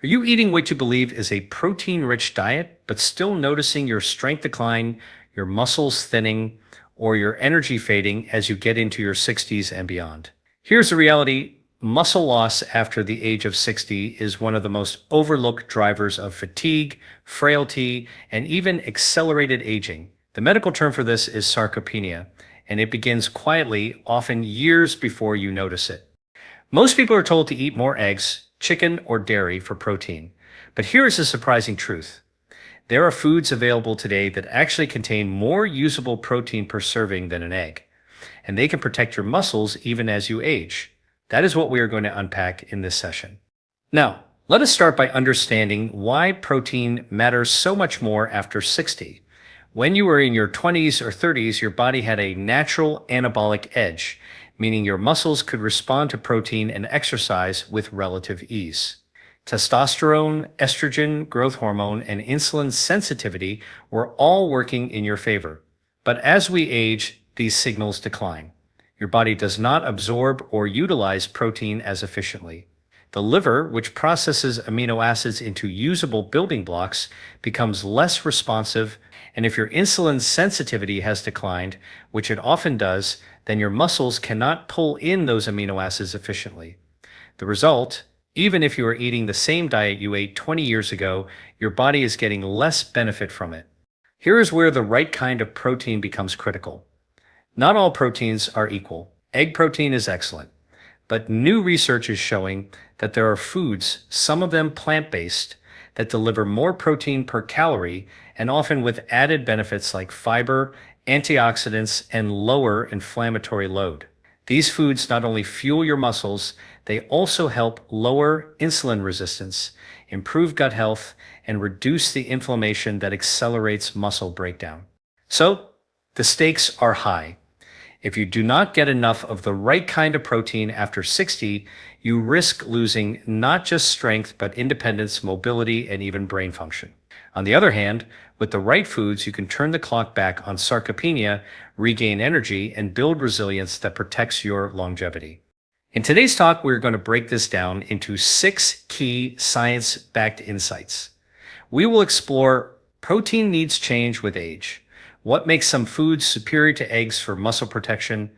Are you eating what you believe is a protein-rich diet, but still noticing your strength decline, your muscles thinning, or your energy fading as you get into your 60s and beyond? Here's the reality. Muscle loss after the age of 60 is one of the most overlooked drivers of fatigue, frailty, and even accelerated aging. The medical term for this is sarcopenia, and it begins quietly, often years before you notice it. Most people are told to eat more eggs, chicken, or dairy for protein. But here is a surprising truth. There are foods available today that actually contain more usable protein per serving than an egg, and they can protect your muscles even as you age. That is what we are going to unpack in this session. Now, let us start by understanding why protein matters so much more after 60. When you were in your 20s or 30s, your body had a natural anabolic edge, meaning your muscles could respond to protein and exercise with relative ease. Testosterone, estrogen, growth hormone, and insulin sensitivity were all working in your favor. But as we age, these signals decline. Your body does not absorb or utilize protein as efficiently. The liver, which processes amino acids into usable building blocks, becomes less responsive, and if your insulin sensitivity has declined, which it often does, then your muscles cannot pull in those amino acids efficiently. The result, even if you are eating the same diet you ate 20 years ago, your body is getting less benefit from it. Here is where the right kind of protein becomes critical. Not all proteins are equal. Egg protein is excellent, but new research is showing that there are foods, some of them plant-based, that deliver more protein per calorie and often with added benefits like fiber, antioxidants, and lower inflammatory load. These foods not only fuel your muscles, they also help lower insulin resistance, improve gut health, and reduce the inflammation that accelerates muscle breakdown. So, the stakes are high. If you do not get enough of the right kind of protein after 60, you risk losing not just strength, but independence, mobility, and even brain function. On the other hand, with the right foods, you can turn the clock back on sarcopenia, regain energy, and build resilience that protects your longevity. In today's talk, we're going to break this down into 6 key science-backed insights. We will explore protein needs change with age, what makes some foods superior to eggs for muscle protection,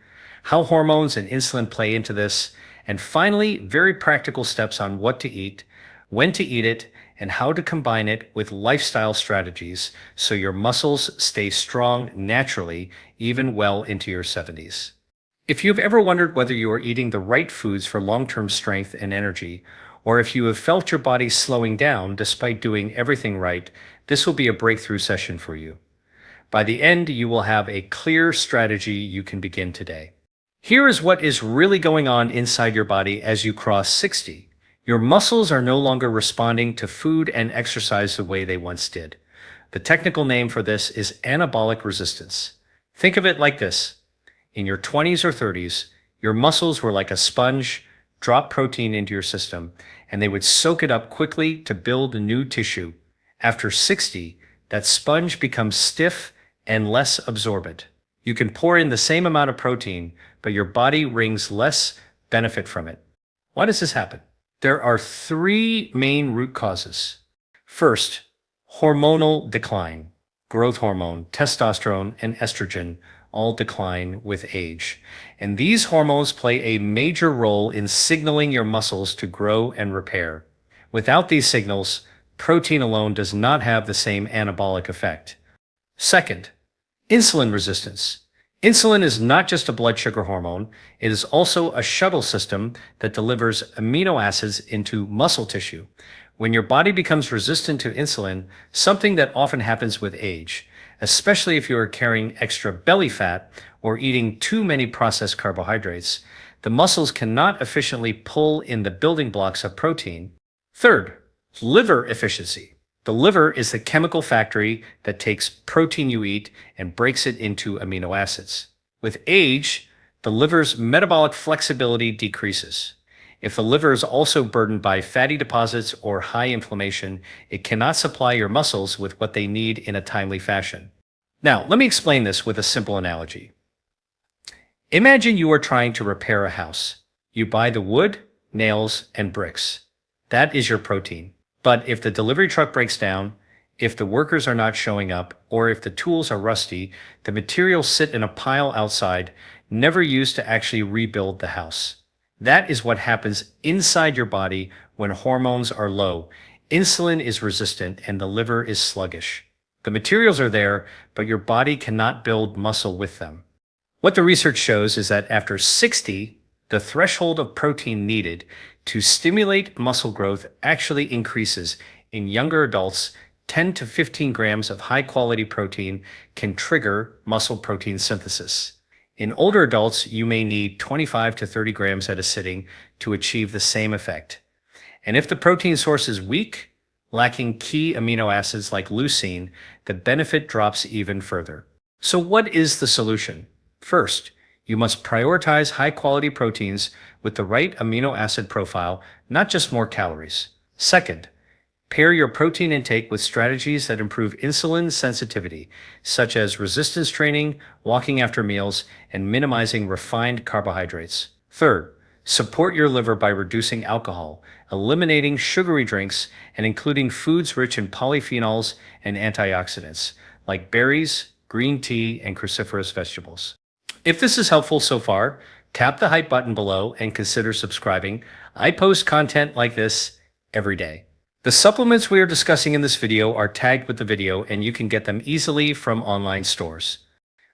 how hormones and insulin play into this, and finally, very practical steps on what to eat, when to eat it, and how to combine it with lifestyle strategies so your muscles stay strong naturally, even well into your 70s. If you've ever wondered whether you are eating the right foods for long-term strength and energy, or if you have felt your body slowing down despite doing everything right, this will be a breakthrough session for you. By the end, you will have a clear strategy you can begin today. Here is what is really going on inside your body as you cross 60. Your muscles are no longer responding to food and exercise the way they once did. The technical name for this is anabolic resistance. Think of it like this. In your 20s or 30s, your muscles were like a sponge, drop protein into your system, and they would soak it up quickly to build new tissue. After 60, that sponge becomes stiff and less absorbent. You can pour in the same amount of protein, but your body wrings less benefit from it. Why does this happen? There are 3 main root causes. First, hormonal decline. Growth hormone, testosterone, and estrogen all decline with age. And these hormones play a major role in signaling your muscles to grow and repair. Without these signals, protein alone does not have the same anabolic effect. Second, insulin resistance. Insulin is not just a blood sugar hormone, it is also a shuttle system that delivers amino acids into muscle tissue. When your body becomes resistant to insulin, something that often happens with age, especially if you are carrying extra belly fat or eating too many processed carbohydrates, the muscles cannot efficiently pull in the building blocks of protein. Third, liver efficiency. The liver is the chemical factory that takes protein you eat and breaks it into amino acids. With age, the liver's metabolic flexibility decreases. If the liver is also burdened by fatty deposits or high inflammation, it cannot supply your muscles with what they need in a timely fashion. Now, let me explain this with a simple analogy. Imagine you are trying to repair a house. You buy the wood, nails, and bricks. That is your protein. But if the delivery truck breaks down, if the workers are not showing up, or if the tools are rusty, the materials sit in a pile outside, never used to actually rebuild the house. That is what happens inside your body when hormones are low, insulin is resistant, and the liver is sluggish. The materials are there, but your body cannot build muscle with them. What the research shows is that after 60, the threshold of protein needed to stimulate muscle growth actually increases. In younger adults, 10 to 15 grams of high-quality protein can trigger muscle protein synthesis. In older adults, you may need 25 to 30 grams at a sitting to achieve the same effect. And if the protein source is weak, lacking key amino acids like leucine, the benefit drops even further. So what is the solution? First, you must prioritize high-quality proteins with the right amino acid profile, not just more calories. Second, pair your protein intake with strategies that improve insulin sensitivity, such as resistance training, walking after meals, and minimizing refined carbohydrates. Third, support your liver by reducing alcohol, eliminating sugary drinks, and including foods rich in polyphenols and antioxidants, like berries, green tea, and cruciferous vegetables. If this is helpful so far, tap the hype button below and consider subscribing. I post content like this every day. The supplements we are discussing in this video are tagged with the video, and you can get them easily from online stores.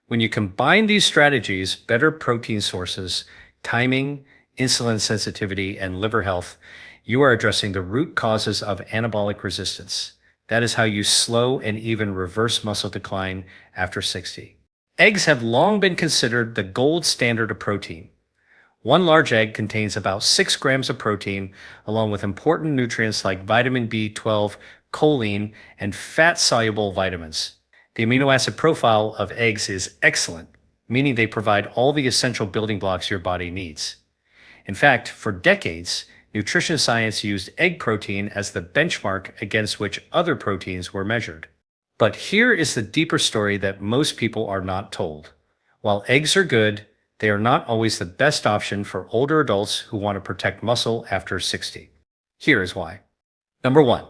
When you combine these strategies, better protein sources, timing, insulin sensitivity, and liver health, you are addressing the root causes of anabolic resistance. That is how you slow and even reverse muscle decline after 60. Eggs have long been considered the gold standard of protein. One large egg contains about 6 grams of protein, along with important nutrients like vitamin B12, choline, and fat-soluble vitamins. The amino acid profile of eggs is excellent, meaning they provide all the essential building blocks your body needs. In fact, for decades, nutrition science used egg protein as the benchmark against which other proteins were measured. But here is the deeper story that most people are not told. While eggs are good, they are not always the best option for older adults who want to protect muscle after 60. Here is why. Number 1.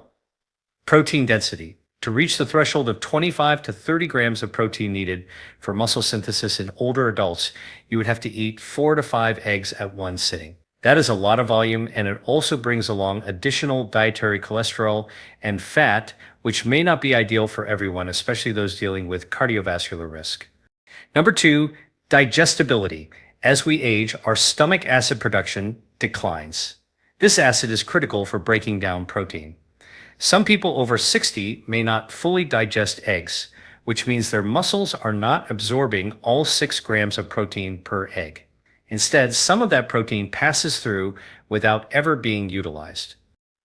Protein density. To reach the threshold of 25 to 30 grams of protein needed for muscle synthesis in older adults, you would have to eat 4 to 5 eggs at one sitting. That is a lot of volume, and it also brings along additional dietary cholesterol and fat, which may not be ideal for everyone, especially those dealing with cardiovascular risk. Number 2, digestibility. As we age, our stomach acid production declines. This acid is critical for breaking down protein. Some people over 60 may not fully digest eggs, which means their muscles are not absorbing all 6 grams of protein per egg. Instead, some of that protein passes through without ever being utilized.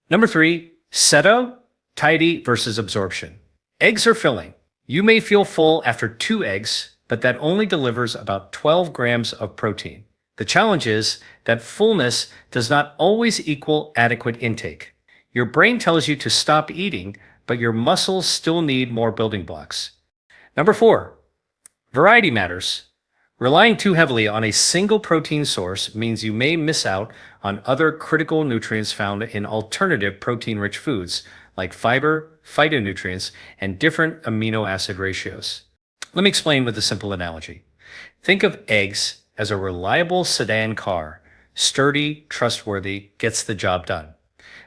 Number 3, satiety versus absorption. Eggs are filling. You may feel full after 2 eggs, but that only delivers about 12 grams of protein. The challenge is that fullness does not always equal adequate intake. Your brain tells you to stop eating, but your muscles still need more building blocks. Number 4, variety matters. Relying too heavily on a single protein source means you may miss out on other critical nutrients found in alternative protein-rich foods like fiber, phytonutrients, and different amino acid ratios. Let me explain with a simple analogy. Think of eggs as a reliable sedan car. Sturdy, trustworthy, gets the job done.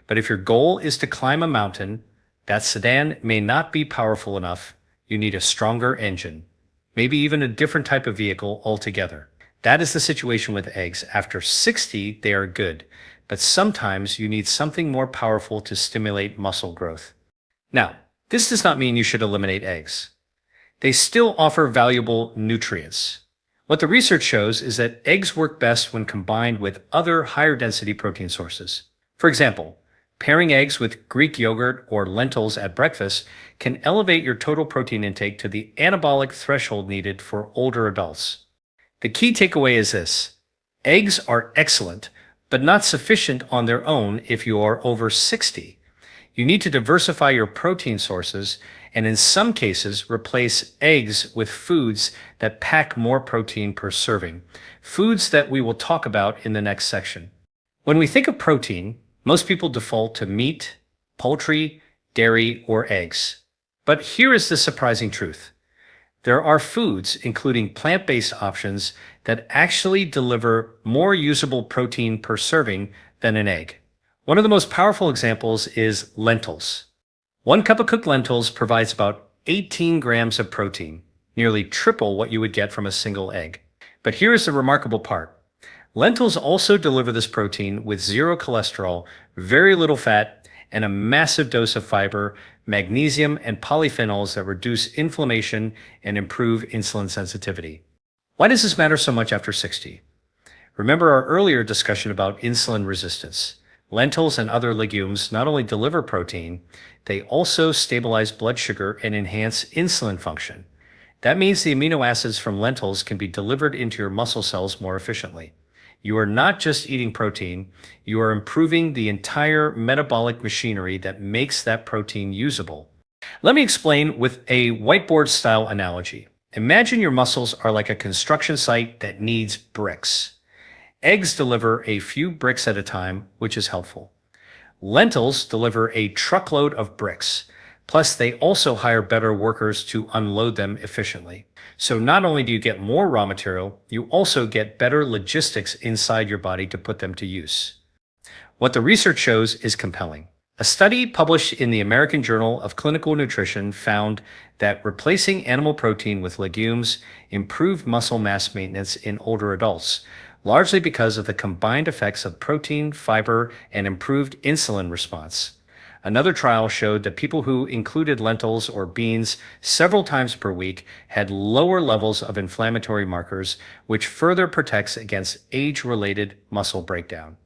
But if your goal is to climb a mountain, that sedan may not be powerful enough. You need a stronger engine. Maybe even a different type of vehicle altogether. That is the situation with eggs. After 60, they are good, but sometimes you need something more powerful to stimulate muscle growth. Now, this does not mean you should eliminate eggs. They still offer valuable nutrients. What the research shows is that eggs work best when combined with other higher density protein sources. For example, pairing eggs with Greek yogurt or lentils at breakfast can elevate your total protein intake to the anabolic threshold needed for older adults. The key takeaway is this: eggs are excellent, but not sufficient on their own if you are over 60. You need to diversify your protein sources and in some cases replace eggs with foods that pack more protein per serving, foods that we will talk about in the next section. When we think of protein, most people default to meat, poultry, dairy, or eggs. But here is the surprising truth. There are foods, including plant-based options, that actually deliver more usable protein per serving than an egg. One of the most powerful examples is lentils. 1 cup of cooked lentils provides about 18 grams of protein, nearly triple what you would get from a single egg. But here is the remarkable part. Lentils also deliver this protein with zero cholesterol, very little fat, and a massive dose of fiber, magnesium, and polyphenols that reduce inflammation and improve insulin sensitivity. Why does this matter so much after 60? Remember our earlier discussion about insulin resistance. Lentils and other legumes not only deliver protein, they also stabilize blood sugar and enhance insulin function. That means the amino acids from lentils can be delivered into your muscle cells more efficiently. You are not just eating protein, you are improving the entire metabolic machinery that makes that protein usable. Let me explain with a whiteboard-style analogy. Imagine your muscles are like a construction site that needs bricks. Eggs deliver a few bricks at a time, which is helpful. Lentils deliver a truckload of bricks. Plus, they also hire better workers to unload them efficiently. So not only do you get more raw material, you also get better logistics inside your body to put them to use. What the research shows is compelling. A study published in the American Journal of Clinical Nutrition found that replacing animal protein with legumes improved muscle mass maintenance in older adults, largely because of the combined effects of protein, fiber, and improved insulin response. Another trial showed that people who included lentils or beans several times per week had lower levels of inflammatory markers, which further protects against age-related muscle breakdown.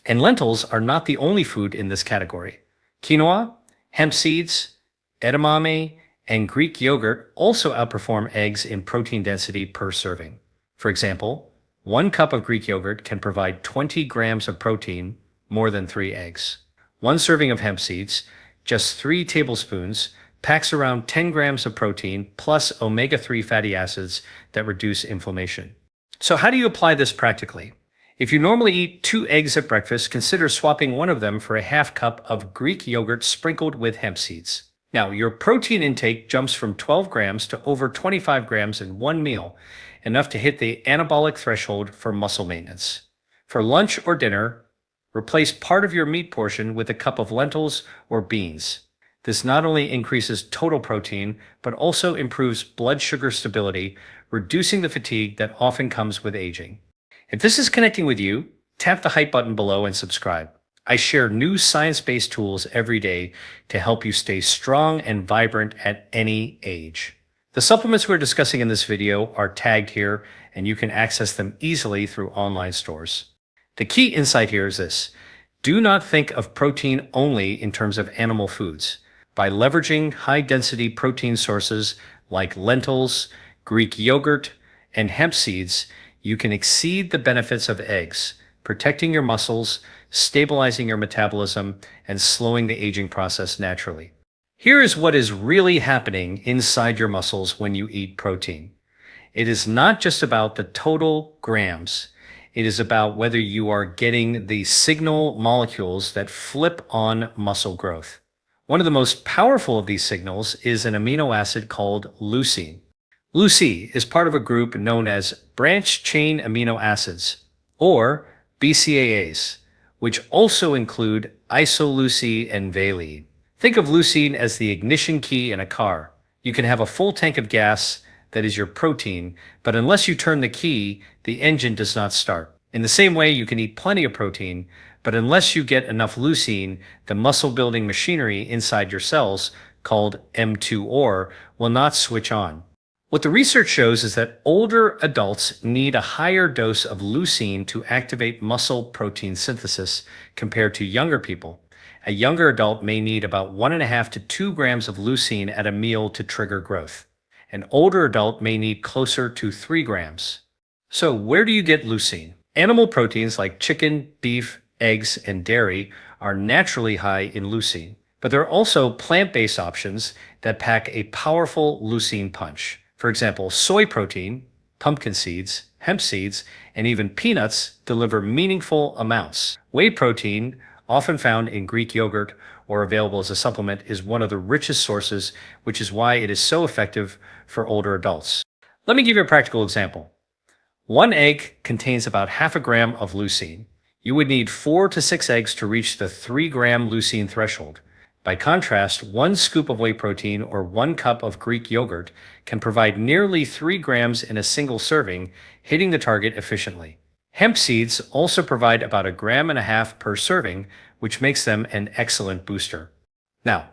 And lentils are not the only food in this category. Quinoa, hemp seeds, edamame, and Greek yogurt also outperform eggs in protein density per serving. For example, 1 cup of Greek yogurt can provide 20 grams of protein, more than 3 eggs. 1 serving of hemp seeds, just 3 tablespoons, packs around 10 grams of protein plus omega-3 fatty acids that reduce inflammation. So how do you apply this practically? If you normally eat 2 eggs at breakfast, consider swapping one of them for a half cup of Greek yogurt sprinkled with hemp seeds. Now, your protein intake jumps from 12 grams to over 25 grams in one meal, enough to hit the anabolic threshold for muscle maintenance. For lunch or dinner, replace part of your meat portion with a cup of lentils or beans. This not only increases total protein, but also improves blood sugar stability, reducing the fatigue that often comes with aging. If this is connecting with you, tap the hype button below and subscribe. I share new science-based tools every day to help you stay strong and vibrant at any age. The supplements we're discussing in this video are tagged here, and you can access them easily through online stores. The key insight here is this: do not think of protein only in terms of animal foods. By leveraging high-density protein sources like lentils, Greek yogurt, and hemp seeds, you can exceed the benefits of eggs, protecting your muscles, stabilizing your metabolism, and slowing the aging process naturally. Here is what is really happening inside your muscles when you eat protein. It is not just about the total grams. It is about whether you are getting the signal molecules that flip on muscle growth. One of the most powerful of these signals is an amino acid called leucine. Leucine is part of a group known as branched-chain amino acids, or BCAAs, which also include isoleucine and valine. Think of leucine as the ignition key in a car. You can have a full tank of gas, that is your protein, but unless you turn the key, the engine does not start. In the same way, you can eat plenty of protein, but unless you get enough leucine, the muscle-building machinery inside your cells, called mTOR, will not switch on. What the research shows is that older adults need a higher dose of leucine to activate muscle protein synthesis compared to younger people. A younger adult may need about 1.5 to 2 grams of leucine at a meal to trigger growth. An older adult may need closer to 3 grams. So where do you get leucine? Animal proteins like chicken, beef, eggs, and dairy are naturally high in leucine, but there are also plant-based options that pack a powerful leucine punch. For example, soy protein, pumpkin seeds, hemp seeds, and even peanuts deliver meaningful amounts. Whey protein, often found in Greek yogurt or available as a supplement, is one of the richest sources, which is why it is so effective for older adults. Let me give you a practical example. One egg contains about half a gram of leucine. You would need 4 to 6 eggs to reach the 3-gram leucine threshold. By contrast, 1 scoop of whey protein or 1 cup of Greek yogurt can provide nearly 3 grams in a single serving, hitting the target efficiently. Hemp seeds also provide about 1.5 grams per serving, which makes them an excellent booster. Now,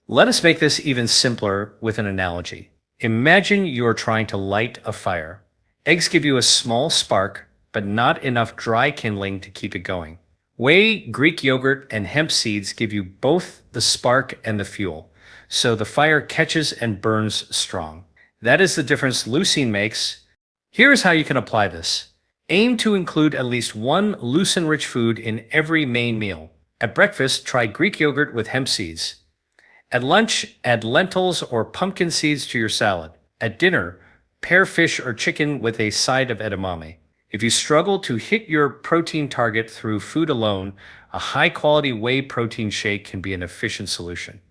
let us make this even simpler with an analogy. Imagine you're trying to light a fire. Eggs give you a small spark, but not enough dry kindling to keep it going. Whey, Greek yogurt, and hemp seeds give you both the spark and the fuel, so the fire catches and burns strong. That is the difference leucine makes. Here's how you can apply this. Aim to include at least 1 leucine-rich food in every main meal. At breakfast, try Greek yogurt with hemp seeds. At lunch, add lentils or pumpkin seeds to your salad. At dinner, pair fish or chicken with a side of edamame. If you struggle to hit your protein target through food alone, a high-quality whey protein shake can be an efficient solution.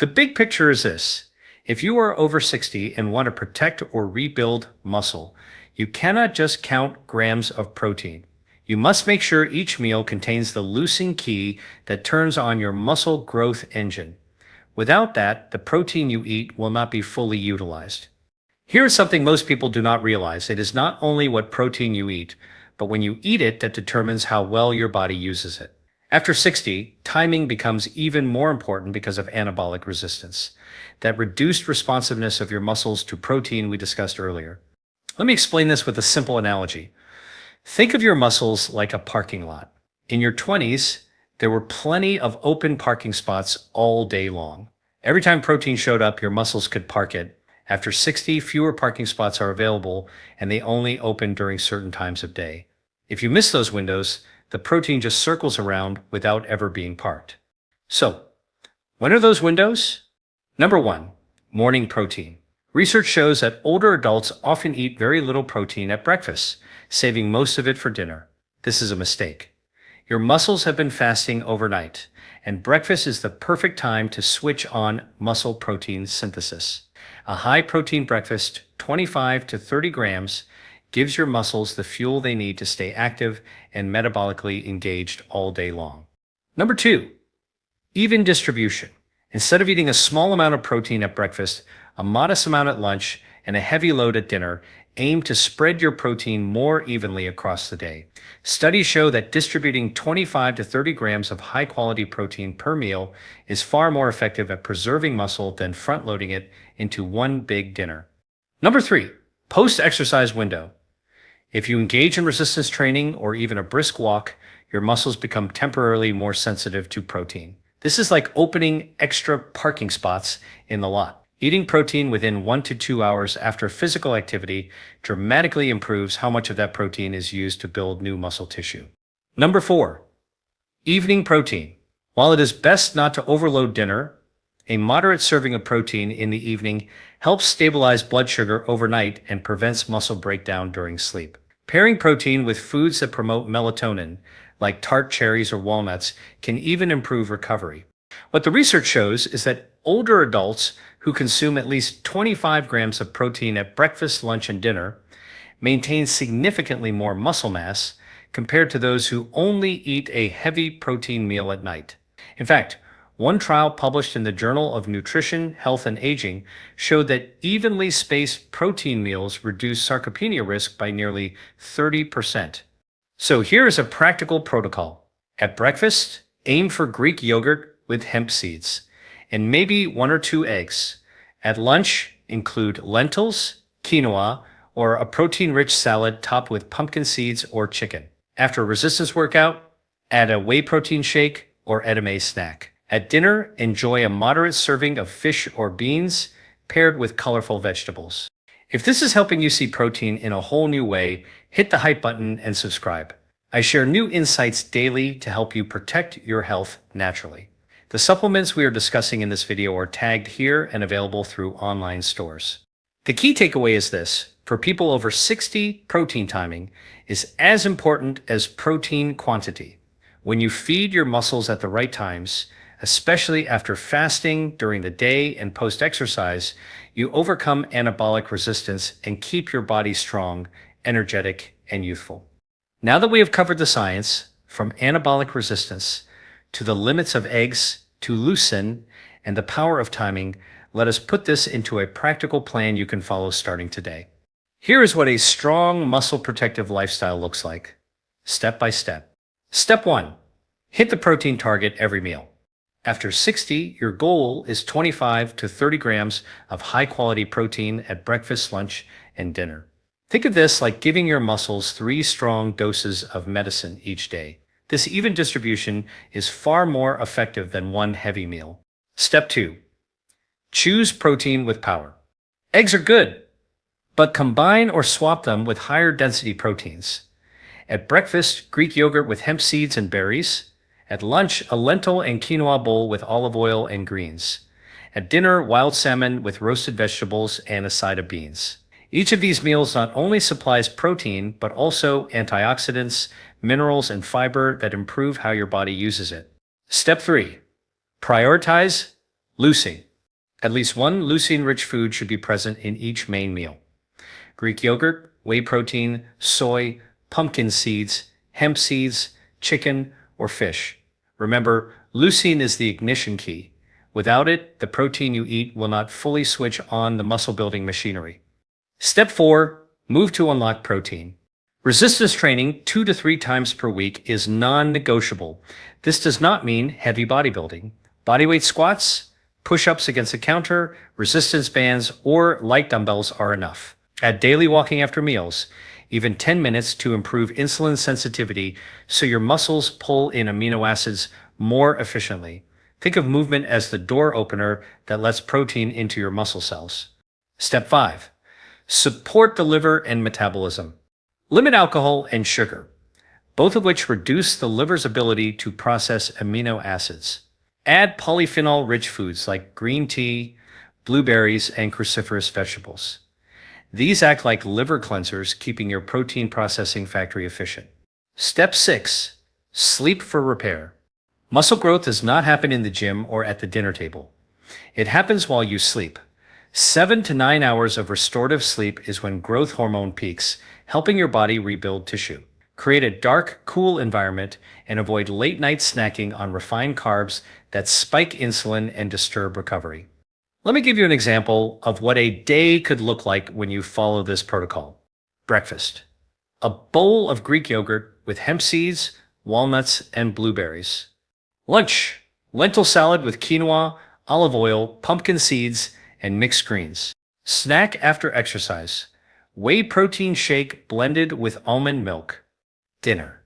The big picture is this. If you are over 60 and want to protect or rebuild muscle, you cannot just count grams of protein. You must make sure each meal contains the leucine key that turns on your muscle growth engine. Without that, the protein you eat will not be fully utilized. Here is something most people do not realize. It is not only what protein you eat, but when you eat it that determines how well your body uses it. After 60, timing becomes even more important because of anabolic resistance, that reduced responsiveness of your muscles to protein we discussed earlier. Let me explain this with a simple analogy. Think of your muscles like a parking lot. In your 20s, there were plenty of open parking spots all day long. Every time protein showed up, your muscles could park it. After 60, fewer parking spots are available, and they only open during certain times of day. If you miss those windows, the protein just circles around without ever being parked. So, when are those windows? Number 1, morning protein. Research shows that older adults often eat very little protein at breakfast, saving most of it for dinner. This is a mistake. Your muscles have been fasting overnight, and breakfast is the perfect time to switch on muscle protein synthesis. A high-protein breakfast, 25 to 30 grams, gives your muscles the fuel they need to stay active and metabolically engaged all day long. Number 2, even distribution. Instead of eating a small amount of protein at breakfast, a modest amount at lunch, and a heavy load at dinner, aim to spread your protein more evenly across the day. Studies show that distributing 25 to 30 grams of high-quality protein per meal is far more effective at preserving muscle than front-loading it into one big dinner. Number 3, post-exercise window. If you engage in resistance training or even a brisk walk, your muscles become temporarily more sensitive to protein. This is like opening extra parking spots in the lot. Eating protein within 1 to 2 hours after physical activity dramatically improves how much of that protein is used to build new muscle tissue. Number 4, evening protein. While it is best not to overload dinner, a moderate serving of protein in the evening helps stabilize blood sugar overnight and prevents muscle breakdown during sleep. Pairing protein with foods that promote melatonin, like tart cherries or walnuts, can even improve recovery. What the research shows is that older adults who consume at least 25 grams of protein at breakfast, lunch, and dinner maintain significantly more muscle mass compared to those who only eat a heavy protein meal at night. In fact, one trial published in the Journal of Nutrition, Health, and Aging showed that evenly spaced protein meals reduce sarcopenia risk by nearly 30%. So here is a practical protocol. At breakfast, aim for Greek yogurt with hemp seeds, and maybe 1 or 2 eggs. At lunch, include lentils, quinoa, or a protein-rich salad topped with pumpkin seeds or chicken. After a resistance workout, add a whey protein shake or edamame snack. At dinner, enjoy a moderate serving of fish or beans paired with colorful vegetables. If this is helping you see protein in a whole new way, hit the hype button and subscribe. I share new insights daily to help you protect your health naturally. The supplements we are discussing in this video are tagged here and available through online stores. The key takeaway is this: for people over 60, protein timing is as important as protein quantity. When you feed your muscles at the right times, especially after fasting, during the day, and post-exercise, you overcome anabolic resistance and keep your body strong, energetic, and youthful. Now that we have covered the science, from anabolic resistance to the limits of eggs to leucine and the power of timing, let us put this into a practical plan you can follow starting today. Here is what a strong muscle protective lifestyle looks like, step by step. Step 1. Hit the protein target every meal. After 60, your goal is 25 to 30 grams of high-quality protein at breakfast, lunch, and dinner. Think of this like giving your muscles 3 strong doses of medicine each day. This even distribution is far more effective than one heavy meal. Step 2. Choose protein with power. Eggs are good, but combine or swap them with higher density proteins. At breakfast, Greek yogurt with hemp seeds and berries. At lunch, a lentil and quinoa bowl with olive oil and greens. At dinner, wild salmon with roasted vegetables and a side of beans. Each of these meals not only supplies protein, but also antioxidants, minerals, and fiber that improve how your body uses it. Step 3. Prioritize leucine. At least one leucine-rich food should be present in each main meal. Greek yogurt, whey protein, soy, pumpkin seeds, hemp seeds, chicken, or fish. Remember, leucine is the ignition key. Without it, the protein you eat will not fully switch on the muscle-building machinery. Step 4. Move to unlock protein. Resistance training 2 to 3 times per week is non-negotiable. This does not mean heavy bodybuilding. Bodyweight squats, push-ups against a counter, resistance bands, or light dumbbells are enough. Add daily walking after meals, even 10 minutes to improve insulin sensitivity so your muscles pull in amino acids more efficiently. Think of movement as the door opener that lets protein into your muscle cells. Step 5. Support the liver and metabolism. Limit alcohol and sugar, both of which reduce the liver's ability to process amino acids. Add polyphenol-rich foods like green tea, blueberries, and cruciferous vegetables. These act like liver cleansers, keeping your protein processing factory efficient. Step 6. Sleep for repair. Muscle growth does not happen in the gym or at the dinner table. It happens while you sleep. 7 to 9 hours of restorative sleep is when growth hormone peaks, helping your body rebuild tissue. Create a dark, cool environment and avoid late-night snacking on refined carbs that spike insulin and disturb recovery. Let me give you an example of what a day could look like when you follow this protocol. Breakfast. A bowl of Greek yogurt with hemp seeds, walnuts, and blueberries. Lunch. Lentil salad with quinoa, olive oil, pumpkin seeds, and mixed greens. Snack after exercise. Whey protein shake blended with almond milk. Dinner.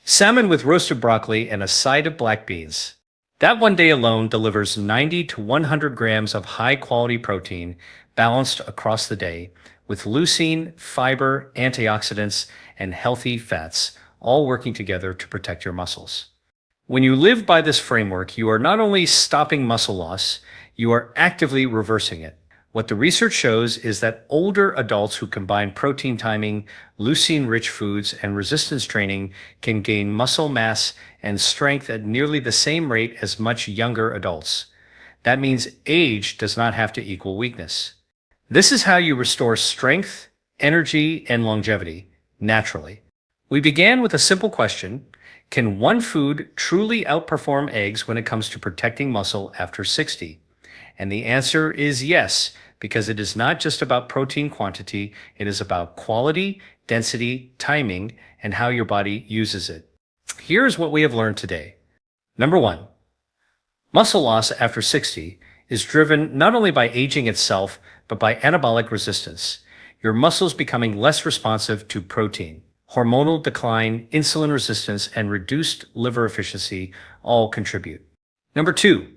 Salmon with roasted broccoli and a side of black beans. That one day alone delivers 90 to 100 grams of high-quality protein balanced across the day with leucine, fiber, antioxidants, and healthy fats, all working together to protect your muscles. When you live by this framework, you are not only stopping muscle loss, you are actively reversing it. What the research shows is that older adults who combine protein timing, leucine-rich foods, and resistance training can gain muscle mass and strength at nearly the same rate as much younger adults. That means age does not have to equal weakness. This is how you restore strength, energy, and longevity naturally. We began with a simple question: can one food truly outperform eggs when it comes to protecting muscle after 60? And the answer is yes, because it is not just about protein quantity, it is about quality, density, timing, and how your body uses it. Here's what we have learned today. Number 1, muscle loss after 60 is driven not only by aging itself, but by anabolic resistance, your muscles becoming less responsive to protein. Hormonal decline, insulin resistance, and reduced liver efficiency all contribute. Number 2,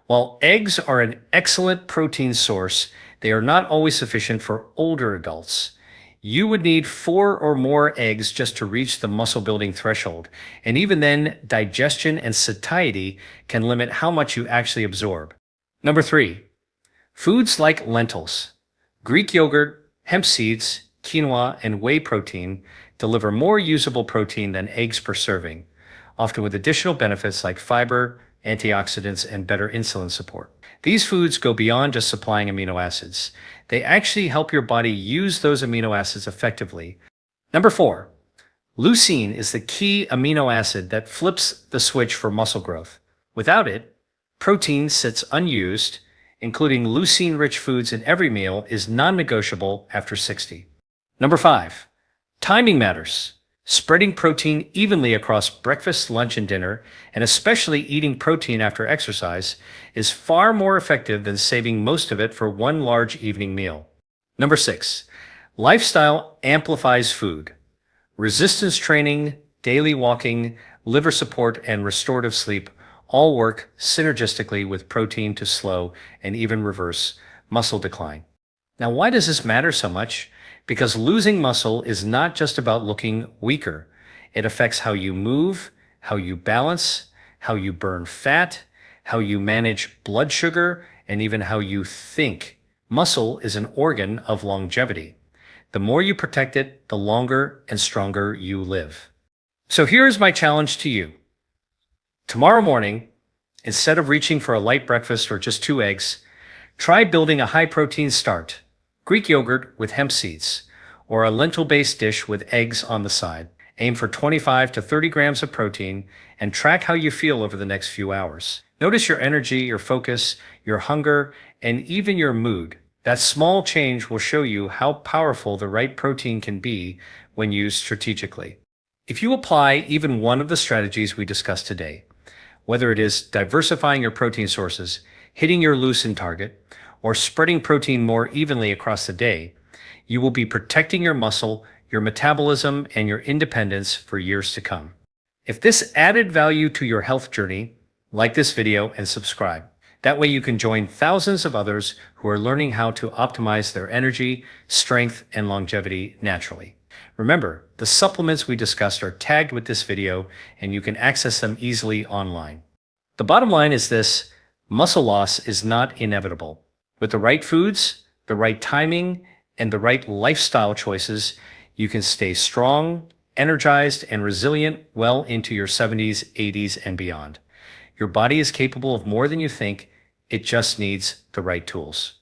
while eggs are an excellent protein source, they are not always sufficient for older adults. You would need 4 or more eggs just to reach the muscle-building threshold, and even then, digestion and satiety can limit how much you actually absorb. Number 3, foods like lentils, Greek yogurt, hemp seeds, quinoa, and whey protein deliver more usable protein than eggs per serving. often with additional benefits like fiber, antioxidants, and better insulin support. These foods go beyond just supplying amino acids. They actually help your body use those amino acids effectively. Number 4, leucine is the key amino acid that flips the switch for muscle growth. Without it, protein sits unused. Including leucine-rich foods in every meal is non-negotiable after 60. Number 5, timing matters. Spreading protein evenly across breakfast, lunch, and dinner, and especially eating protein after exercise, is far more effective than saving most of it for one large evening meal. Number 6, lifestyle amplifies food. Resistance training, daily walking, liver support, and restorative sleep all work synergistically with protein to slow and even reverse muscle decline. Now, why does this matter so much? Because losing muscle is not just about looking weaker. It affects how you move, how you balance, how you burn fat, how you manage blood sugar, and even how you think. Muscle is an organ of longevity. The more you protect it, the longer and stronger you live. So here's my challenge to you. Tomorrow morning, instead of reaching for a light breakfast or just 2 eggs, try building a high-protein start, Greek yogurt with hemp seeds, or a lentil-based dish with eggs on the side. Aim for 25 to 30 grams of protein and track how you feel over the next few hours. Notice your energy, your focus, your hunger, and even your mood. That small change will show you how powerful the right protein can be when used strategically. If you apply even one of the strategies we discussed today, whether it is diversifying your protein sources, hitting your leucine target, or spreading protein more evenly across the day, you will be protecting your muscle, your metabolism, and your independence for years to come. If this added value to your health journey, like this video and subscribe. That way you can join thousands of others who are learning how to optimize their energy, strength, and longevity naturally. Remember, the supplements we discussed are tagged with this video and you can access them easily online. The bottom line is this: muscle loss is not inevitable. With the right foods, the right timing, and the right lifestyle choices, you can stay strong, energized, and resilient well into your 70s, 80s, and beyond. Your body is capable of more than you think. It just needs the right tools.